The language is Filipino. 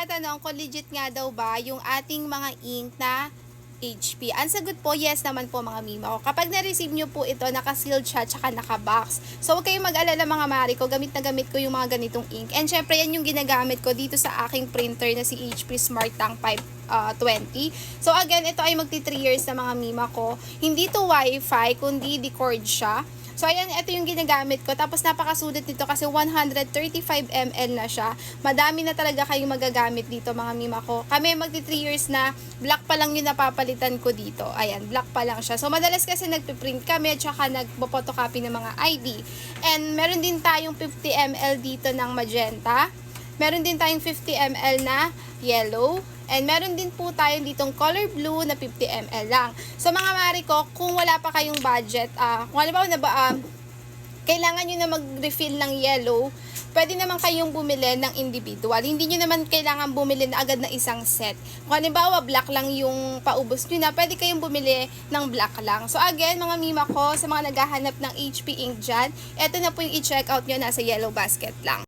nagtatanong kung legit nga daw ba yung ating mga ink na HP. Ang sagot po, yes naman po mga mima ko. Kapag na-receive nyo po ito, naka-sealed siya, tsaka naka-box. So, huwag kayong mag-alala mga mari ko, gamit na gamit ko yung mga ganitong ink. And syempre, yan yung ginagamit ko dito sa aking printer na si HP Smart Tank 520. So, again, ito ay magti 3 years na mga mima ko. Hindi to Wi-Fi, kundi di-cord siya. So, ayan, ito yung ginagamit ko. Tapos, napakasulit nito kasi 135 ml na siya. Madami na talaga kayong magagamit dito, mga mima ko. Kami, magti 3 years na, black pa lang yung napapalitan ko dito. Ayan, black pa lang siya. So, madalas kasi nagpiprint kami, tsaka nagpo-photocopy ng mga ID. And, meron din tayong 50 ml dito ng magenta. Meron din tayong 50 ml na yellow. And meron din po tayo ditong color blue na 50 ml lang. So mga mari ko, kung wala pa kayong budget, kung halimbawa na kailangan nyo na mag-refill ng yellow, pwede naman kayong bumili ng individual. Hindi nyo naman kailangan bumili na agad na isang set. Kung halimbawa black lang yung paubos nyo na, pwede kayong bumili ng black lang. So again, mga mima ko, sa mga naghahanap ng HP ink dyan, eto na po yung i-check out nyo, nasa yellow basket lang.